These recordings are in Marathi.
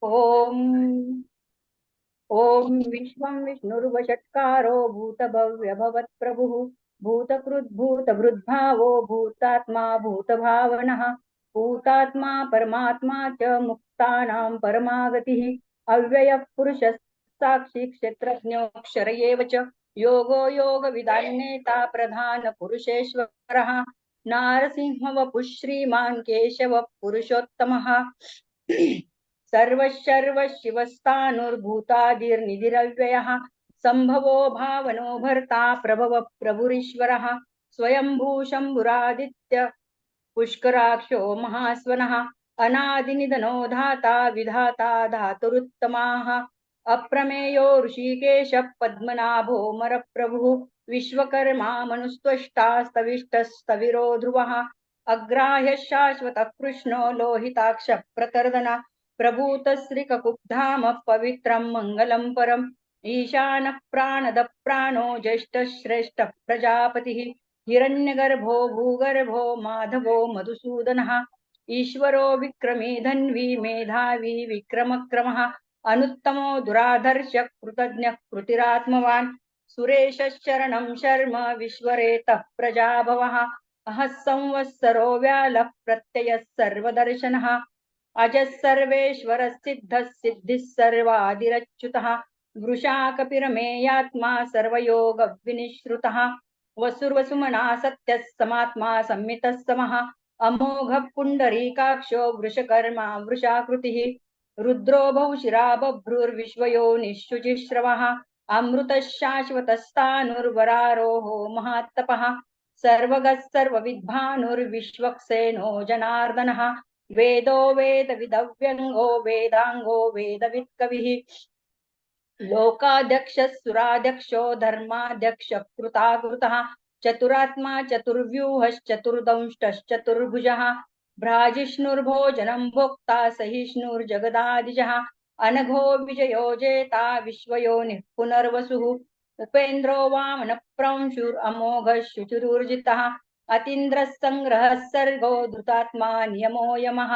ओम ओम विश्वं विष्णुर्वषट्कारो भूतभव्यभवत्प्रभुः भूतकृद्भूतभृद्भावो भूतात्मा भूतभावनः भूतात्मा परमात्मा च मुक्तानां परमागतिः अव्ययः पुरुषः साक्षी क्षेत्रज्ञोऽक्षर एव च योगो योगविदान्नेता प्रधानपुरुषेश्वरः नारसिंहवपुः श्रीमान् केशवः पुरुषोत्तमः सर्वशर्वशिवस्तानुर्भूतादिर्निधिरव्ययः सम्भवो भावनो भर्ता प्रभव प्रभुरीश्वरः स्वयंभू शम्भुरादित्य पुष्कराक्षो महास्वनः अनादिनिधनो धाता विधाता धातुरुत्तमाः अप्रमेयो ऋषिकेश पद्मनाभो मरप्रभुः विश्वकर्मा मनुस्त्वष्टा स्तविष्टस्तविरो ध्रुवः अग्राह्य शाश्वतः कृष्णो लोहिताक्ष प्रतर्दन प्रभूत श्रीककुब्धाम पवित्रं मङ्गलं परम् ईशानः प्राणद प्राणो ज्येष्ठः श्रेष्ठः प्रजापतिः हिरण्यगर्भो भूगर्भो माधवो मधुसूदनः ईश्वरो विक्रमी धन्वी मेधावी विक्रमक्रमः अनुत्तमो दुराधर्ष कृतज्ञः कृतिरात्मवान् सुरेशशरणं शर्म विश्वरेतः प्रजाभवः अहः संवत्सरो व्यालः प्रत्ययः सर्वदर्शनः अजः सर्वेश्वरः सिद्धः सिद्धिः सर्वादिरच्युतः वृषा कपिरमेयात्मा सर्वयोगविनिश्रुतः वसुर्वसुमना सत्यः समात्मा संमितः समः अमोघः पुण्डरीकाक्षो वृषकर्मा वृषाकृतिः रुद्रो बहुशिरा बभ्रुर्विश्वयोनिःशुचिश्रवः अमृतः शाश्वतस्तानुर्वरारोहो महात्तपः सर्वगः सर्वविद्भानुर्विश्वक्सेनो जनार्दनः वेदो वेदविदव्यङ्गो वेदाङ्गो वेदवित्कविः लोकाध्यक्षः सुराध्यक्षो धर्माध्यक्षः कृताकृतः चतुरात्मा चतुर्व्यूहश्चतुर्दंष्टश्चतुर्भुजः भ्राजिष्णुर्भोजनं भोक्ता सहिष्णुर्जगदादिजः अनघो विजयो जेता विश्वयोनिः पुनर्वसुः उपेन्द्रो वामनप्रंशुरमोघः शुचिरुर्जितः अतीन्द्रः सङ्ग्रहः सर्गो धृतात्मा नियमो यमः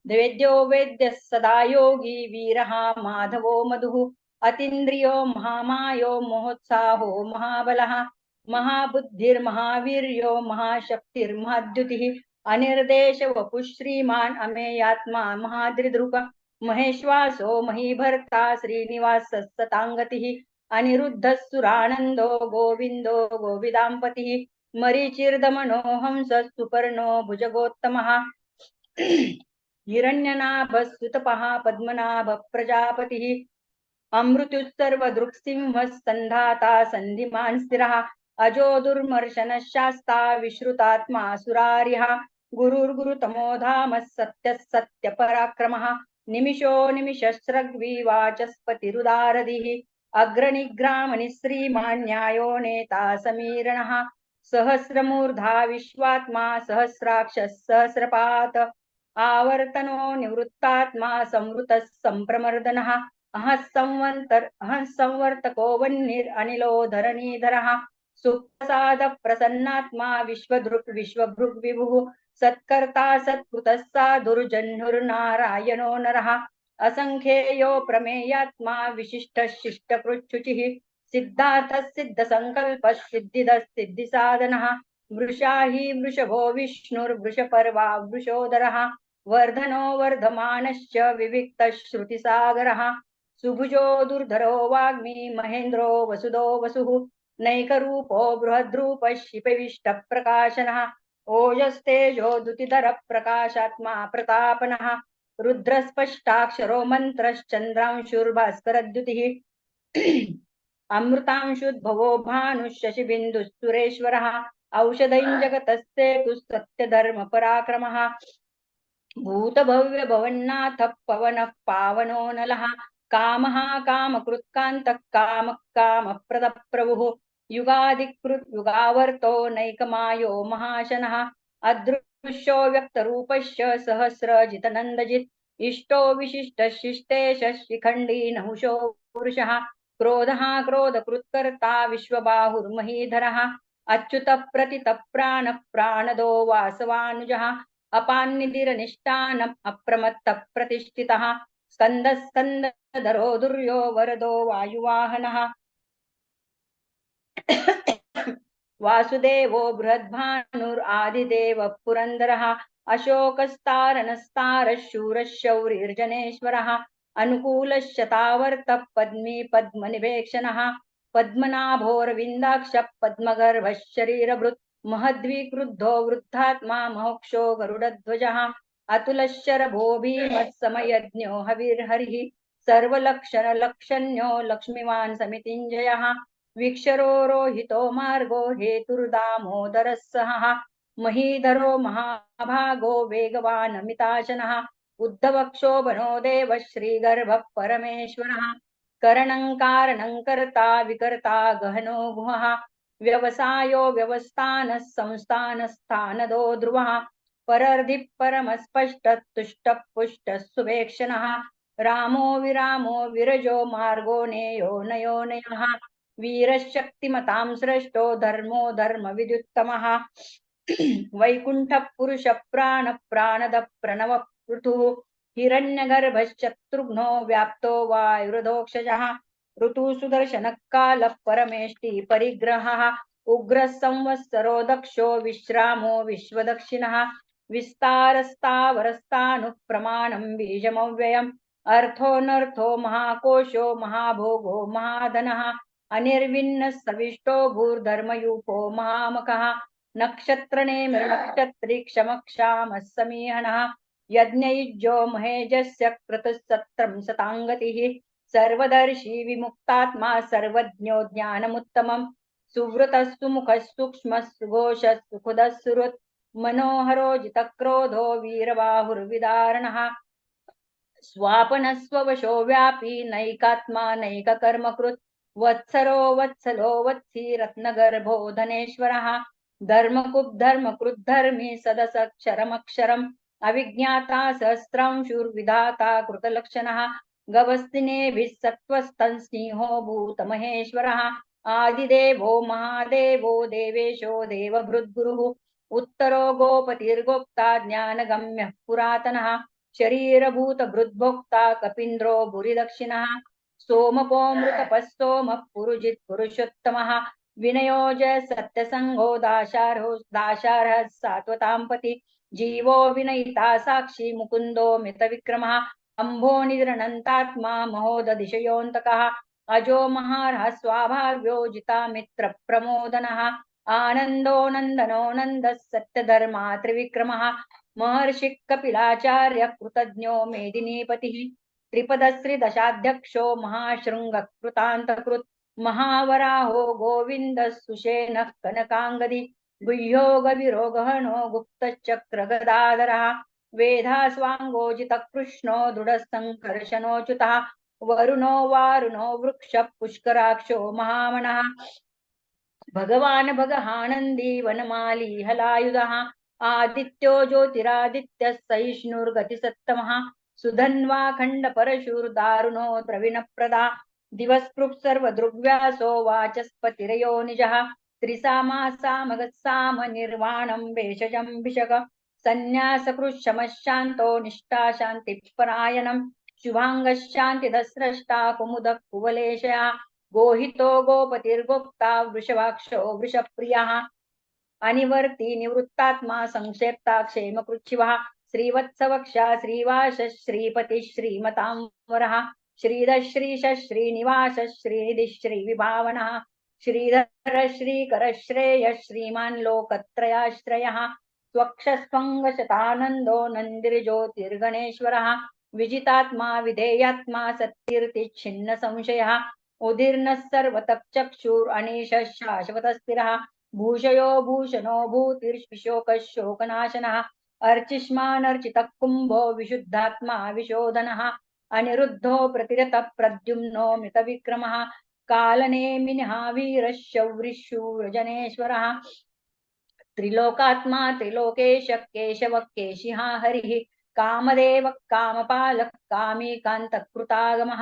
वेद्यो वेद्यः सदा योगी वीरः माधवो मधुः अतीन्द्रियो महामायो महोत्साहो महाबलः महाबुद्धिर्महावीर्यो महाशक्तिर्महाद्युतिः अनिर्देश वपुः श्रीमान् अमेयात्मा महाद्रिदृक् महेश्वासो महीभर्ता श्रीनिवासः सताङ्गतिः अनिरुद्धः सुरानन्दो गोविन्दो गोविदाम्पतिः मरीचिर्दमनो हंसः सुपर्णो भुजगोत्तमः हिरण्यनाभः सुतपः पद्मनाभ प्रजापतिः अमृत्युस्सर्वदृक्सिंहः सन्धाता सन्धिमान् स्थिरः अजो दुर्मर्शनः शास्ता विश्रुतात्मा सुरार्यः गुरुर्गुरुतमो धामः सत्यः सत्यपराक्रमः निमिषो निमिषस्रग्वी वाचस्पतिरुदारधिः अग्रनिग्रामणि श्रीमान् न्यायो नेता समीरणः सहस्रमूर्धा विश्वात्मा सहस्राक्षः सहस्रपात् आवर्तनो निवृत्तात्मा संवृतः सम्प्रमर्दनः अहं संवर्तको वह्निरनिलो धरणीधरः सुप्रसाद प्रसन्नात्मा विश्वदृक् विश्वभृग् विभुः सत्कर्ता सत्कृतः साधुर्जह्नुर्नारायणो नरः असंख्येयो प्रमेयात्मा विशिष्टः शिष्टकृच्छुचिः सिद्धार्थः सिद्धसङ्कल्पः सिद्धिदः सिद्धिसाधनः वृषा हि वृषभो विष्णुर्वृषपर्वा वृषोदरः वर्धनो वर्धमानश्च विविक्तः श्रुतिसागरः सुभुजो दुर्धरो वाग्मी महेन्द्रो वसुदो वसुः नैकरूपो बृहद्रूपः शिपविष्टः प्रकाशनः ओजस्तेजो द्युतिधरः प्रकाशात्मा प्रतापनः रुद्रस्पष्टाक्षरो मन्त्रश्चन्द्रांशुर्भास्करद्युतिः अमृतांशुद्भवो भानुः शशिबिन्दुः औषधं जगतस्तेतुः सत्यधर्मपराक्रमः भूतभव्यभवन्नाथ पवनः पावनो नलः कामः कामकृत्कान्तः कामः कामप्रदः प्रभुः युगादिकृत् युगावर्तो नैकमायो महाशनः अदृश्यो व्यक्तरूपश्च सहस्रजितनन्दजित् इष्टो विशिष्टशिष्टेश शिखण्डी नहुषो पुरुषः क्रोधः क्रोधकृत्कर्ता विश्वबाहुर्महीधरः अच्युतः प्रतितः प्राणः प्राणदो वासवानुजः अपान्निधिरनिष्ठानम् अप्रमत्तः प्रतिष्ठितः स्कन्दस्कन्दधरो दुर्यो वरदो वायुवाहनः वासुदेवो बृहद्भानुरादिदेवः पुरन्दरः अशोकस्तारणस्तारः शूरः शौरिर्जनेश्वरः अनुकूलश्चतावर्तः पद्मी पद्मनिवेक्षणः पद्मनाभोरविन्दाक्षः पद्मगर्भः शरीरभृत् महद्विक्रुद्धो वृद्धात्मा महोक्षो गरुडध्वजः अतुलश्चरभो भीमः हविर्हरिः सर्वलक्षणलक्षण्यो लक्ष्मीवान् समितिञ्जयः वीक्षरो रोहितो मार्गो हेतुर्दामोदरः सहः महीधरो महाभागो वेगवान् अमिताशनः उद्धवक्षोभनो देवः श्रीगर्भः परमेश्वरः करणं कारणं कर्ता विकर्ता गहनो गुहः व्यवसायो व्यवस्थानः संस्थानस्थानदो ध्रुवः परर्धिः परमस्पष्टः तुष्टः पुष्टः सुवेक्षणः रामो विरामो विरजो मार्गो नेयो नयो नयः वीरशक्तिमतां श्रेष्ठो धर्मो धर्मविद्युत्तमः वैकुण्ठः पुरुषः प्राणद प्रणव पृथुः हिरण्यगर्भश्चतुर्घ्नो व्याप्तो वायुरधोक्षजः ऋतु सुदर्शनः कालः परमेष्टि परिग्रहः उग्रः संवत्सरो दक्षो विश्रामो विश्वदक्षिणः विस्तारस्तावरस्तानुः प्रमाणं बीजमव्ययम् अर्थोऽनर्थो महाकोशो महाभोगो महाधनः अनिर्विण्णः सविष्टो भूर्धर्मयूपो महामखः नक्षत्रनेमिर्नक्षत्री क्षमक्षामः समीहनः यज्ञयुज्यो महेजस्य कृतसत्रं शताङ्गतिः सर्वदर्शी विमुक्तात्मा सर्वज्ञो ज्ञानमुत्तमम् सुवृतः सुमुखः सूक्ष्मः सुघोषः सुखदः सुहृत् मनोहरो जितक्रोधो वीरबाहुर्विदारणः स्वापनस्ववशो व्यापी नैकात्मा नैककर्मकृत् वत्सरो वत्सलो वत्सी रत्नगर्भो धनेश्वरः धर्मकृद्धर्मी सदसक्षरमक्षरम् अविज्ञाता सहस्रांशुर्विधाता कृतलक्षणः गवस्तिनेभिः सत्त्वस्थं सिंहो भूतमहेश्वरः आदिदेवो महादेवो देवेशो देवभृद्गुरुः उत्तरो गोपतिर्गोप्ता ज्ञानगम्यः पुरातनः शरीरभूतभृद्भोक्ता कपीन्द्रो भूरिदक्षिणः सोमपोऽमृतपः सोमः पुरुजित् पुरुषोत्तमः विनयोज सत्यसङ्गो दाशार्हः सात्वताम्पति जीवो विनयिता साक्षी मुकुन्दो मितविक्रमः अम्भोनिर्नन्तात्मा महोदधिशयोऽन्तकः अजो महारः स्वाभाव्यो जितामित्रप्रमोदनः आनन्दो नन्दनो नन्दः सत्यधर्मा त्रिविक्रमः महर्षिः कपिलाचार्यः कृतज्ञो मेदिनीपतिः त्रिपदश्रीदशाध्यक्षो महाशृङ्गकृतान्तकृत् महावराहो गोविन्दः सुषेणः कनकाङ्गदी गुह्यो गविरोगहनो गुप्तचक्रगदाधरः वेधास्वाङ्गोजितकृष्णो दृढसङ्कर्षणोच्युतः वरुणो वारुणो वृक्षः पुष्कराक्षो महामनः भगवान् भगहानन्दी वनमाली हलायुधः आदित्यो ज्योतिरादित्यः सहिष्णुर्गतिसत्तमः सुधन्वाखण्डपरशुर्दारुणो द्रविणप्रदा दिवस्पृक् सर्वदृग्व्यासो वाचस्पतिरयो निजः त्रिसामासामगत्साम निर्वाणं भेषजं भिषग सन्न्यासकृशमशान्तो निष्ठा शान्तिपरायणं शुभाङ्गशान्तिदस्रष्टा कुमुदः कुवलेशया गोहितो गोपतिर्गोप्ता वृषभाक्षो वृषप्रियः अनिवर्ती निवृत्तात्मा संक्षेप्ता क्षेमकृच्छिवः श्रीवत्सवक्षा श्रीवास श्रीपति श्रीमतांवरः श्रीधर श्रीश श्रीनिवास श्रीनिधि श्रीविभावनः श्रीधर श्रीकर श्रेय श्रीमान् लोकत्रयाश्रयः स्वक्षस्वङ्गशतानन्दो नन्दिर्ज्योतिर्गणेश्वरः विजितात्मा विधेयात्मा सत्कीर्तिच्छिन्न संशयः उदीर्णः सर्वतक्षुरनीशः शाश्वतस्थिरः भूषयो भूषणो भूतिर्विशोकः शोकनाशनः अर्चिष्मानर्चितः कुम्भो विशुद्धात्मा विशोधनः अनिरुद्धो प्रतिरतः प्रद्युम्नो मितविक्रमः कालनेमिनः वीरः शौरिशूरजनेश्वरः त्रिलोकात्मा त्रिलोकेश केशवः केशिः हरिः कामदेवः कामपालः कामीकान्तकृतागमः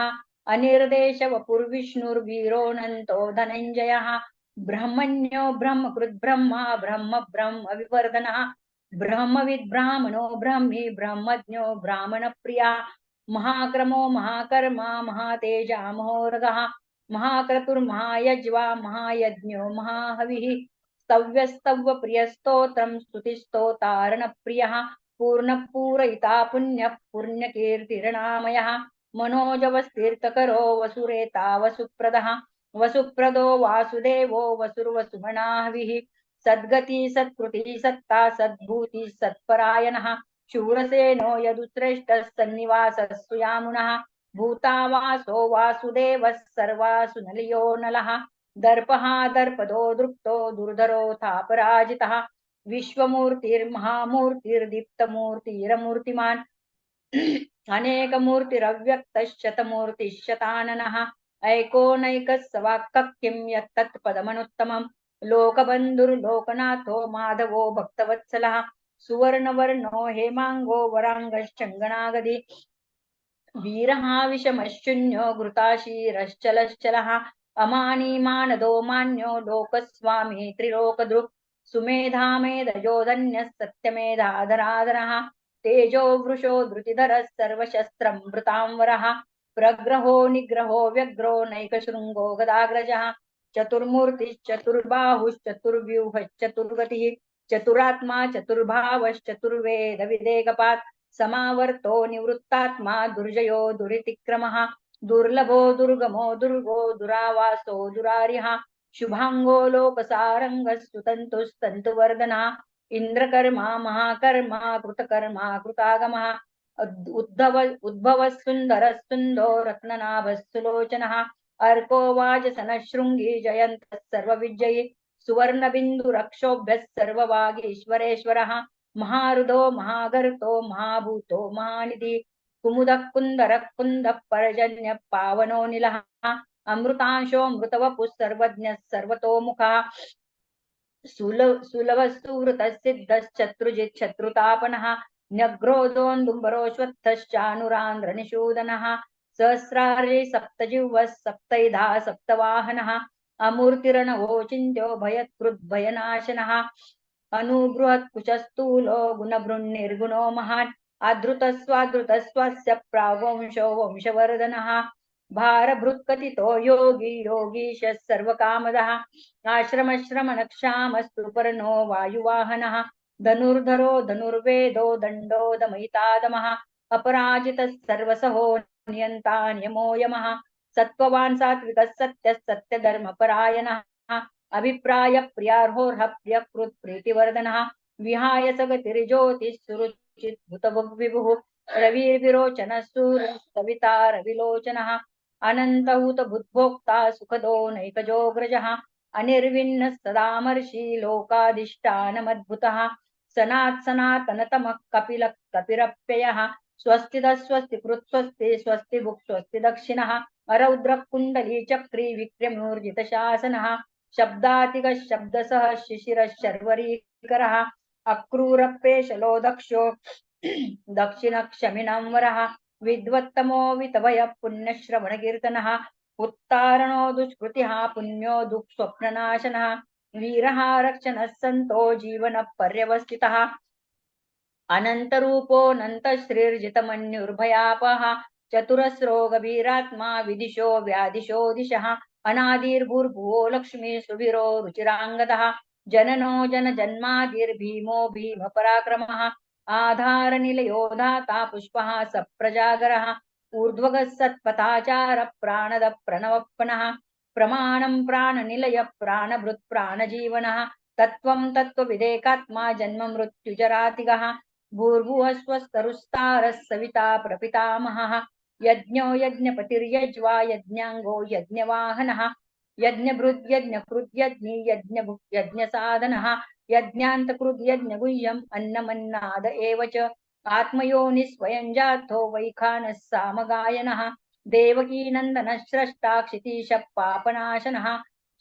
अनिर्देशवपुर्विष्णुर्वीरोऽनन्तो धनञ्जयः ब्रह्मण्यो ब्रह्मकृद्ब्रह्मा ब्रह्म विवर्धनः ब्रह्मविद् ब्राह्मणो ब्रह्मी ब्रह्मज्ञो ब्राह्मणप्रिया महाक्रमो महाकर्मा महातेजा महोरगः महाक्रतुर्महायज्वा महायज्ञो महाहविः स्तव्यस्तव्य प्रियस्तोत्रं स्तुतिस्तोतारणप्रियः पूर्णपूरयिता पुण्यः पुण्यकीर्तिर्नामयः मनोजवस्तीर्थकरो वसुरेता वसुप्रदः वसुप्रदो वासुदेवो वसुर्वसुमनाहविः सद्गति सत्कृति सत्ता सद्भूति सत्परायणः शूरसेनो यदुश्रेष्ठः सन्निवासः सुयामुनः भूतावासो वासुदेवः सर्वासु नलियो नलः दर्पः दर्पदो दृप्तो दुर्धरोऽथापराजितः विश्वमूर्तिर्महामूर्तिर्दीप्तमूर्तिरमूर्तिमान् अनेकमूर्तिरव्यक्तशतमूर्तिशताननः ऐकोनैकः सवाक्यं यत्तत्पदमनुत्तमम् लोकबन्धुर्लोकनाथो माधवो भक्तवत्सलः सुवर्णवर्णो हेमाङ्गो वराङ्गश्चङ्गनागदी वीरः विषमशून्यो घृताशीरश्चलश्चलः अमानी मानदो मान्यो लोकस्वामी त्रिलोकदृक् सुमेधा मेधयो धन्यः सत्यमेधाधराधरः तेजो वृषो धृतिधरः सर्वशस्त्रमृतांवरः प्रग्रहो निग्रहो व्यग्रो नैकशृङ्गो गदाग्रजः चतुर्मूर्तिश्चतुर्बाहुश्चतुर्व्यूहश्चतुर्गतिः चतुरात्मा चतुर्भावश्चतुर्वेद विदेकपात् समावर्तो निवृत्तात्मा दुर्जयो दुरितिक्रमः दुर्लभो दुर्गमो दुर्गो दुरावासो दुरारिः शुभांगो लोकसारंगः सुतन्तुस्तन्तुवर्धनः इंद्रकर्मा महाकर्मा कृतकर्मा कृतागमः उद्भवः सुन्दरः सुन्दो रत्ननाभः सुलोचनः अर्को वाजसनः शृङ्गी जयन्तः सर्वविजयी सुवर्णबिन्दुरक्षोभ्यः सर्ववागीश्वरेश्वरः महारुदो महागर्तो महाभूतो महानिधि कुमुदः कुन्दरः कुन्दः पर्जन्य पावनो निलः अमृतांशो मृतवपुः सर्वज्ञः सर्वतोमुखः सुलभस्तुवृतसिद्धश्चत्रुजित् शत्रुतापनः न्यग्रोधोन्दुम्बरोऽश्वत्थश्चानुरान्ध्रनिषूदनः सहस्रार्ये सप्तजिह्वः सप्तैधा सप्तवाहनः अमूर्तिरणवोचिन्त्यो भयत्कृद्भयनाशनः अनुबृहत्कुशस्थूलो गुणभृन्निर्गुणो महान् आधृतस्वाधृतस्वास्य प्रावंशो वंशवर्धनः भारभृत्कथितो योगी योगीशः सर्वकामदः आश्रमश्रमणक्षामस्तुपर्णो वायुवाहनः धनुर्धरो धनुर्वेदो दण्डो दमयितादमः अपराजितः सर्वसहो नियन्ता नियमो यमः सत्त्ववान् सात्विकः सत्यः सत्यधर्मपरायणः अभिप्राय प्रियार्होर्ह प्रियकृत् प्रीतिवर्धनः विहाय सगतिर्ज्योतिः सुरुचित भूतभुग्विभुः रविर्विरोचनः सूर्यः सविता रविलोचनः अनन्तहूत बुद्भोक्ता सुखदो नैकजोऽग्रजः अनिर्विण्णः सदामर्षि लोकाधिष्ठानमद्भुतः सनातनतमः कपिलः कपिरप्ययः स्वस्तिदः स्वस्तिकृत् स्वस्ति स्वस्तिभुक् स्वस्ति दक्षिणः अरौद्रः कुण्डली चक्री विक्रमूर्जितशासनः शब्दातिगः शब्दसः शिशिरः शर्वरीकरः अक्रूरप्रेशलो दक्षो दक्षिणक्षमिणंवरः विद्वत्तमो वितभयः पुण्यश्रवणकीर्तनः उत्तारणो दुष्कृतिः पुण्यो दुःस्वप्ननाशनः वीरः रक्षणः सन्तो जीवनः पर्यवस्थितः अनन्तरूपोऽनन्तश्रीर्जितमन्युर्भयापः चतुरस्रो गभीरात्मा विदिशो व्यादिशो दिशः अनादिर्भूर्भुवो लक्ष्मी सुवीरो रुचिराङ्गदः जननो जनजन्मादिर्भीमो भीमपराक्रमः आधारनिलयो धाता पुष्पः सप्रजागरः ऊर्ध्वगः सत्पथाचारः प्राणदः प्रणवप्पनः प्रमाणं प्राणनिलय प्राणभृत् प्राणजीवनः तत्त्वं तत्त्वविदेकात्मा जन्ममृत्युजरातिगः भूर्भुवः स्वस्तरुस्तारः सविता प्रपितामहः यज्ञो यज्ञपतिर्यज्वा यज्ञाङ्गो यज्ञवाहनः यज्ञभृद् यज्ञकृद् यज्ञी यज्ञभुक् यज्ञसाधनः यज्ञान्तकृद् यज्ञगुह्यम् अन्नमन्नाद एव च आत्मयोनिः स्वयं जातो वैखानः सामगायनः देवकीनन्दनः स्रष्टा क्षितीशः पापनाशनः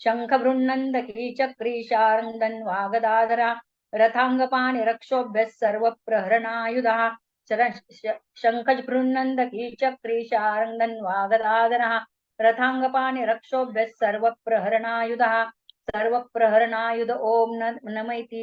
शङ्खभृन्नन्दकी चक्री शार्ङ्गधन्वागदाधरा रथाङ्गपाणिरक्षोभ्यः सर्वप्रहरणायुधः शङ्खभृन्नन्दकी चक्री शार्ङ्गधन्वागदाधरः रथाङ्गपाणिरक्षोभ्यः सर्वप्रहरणायुधः सर्वप्रहरणायुध ओम नमैति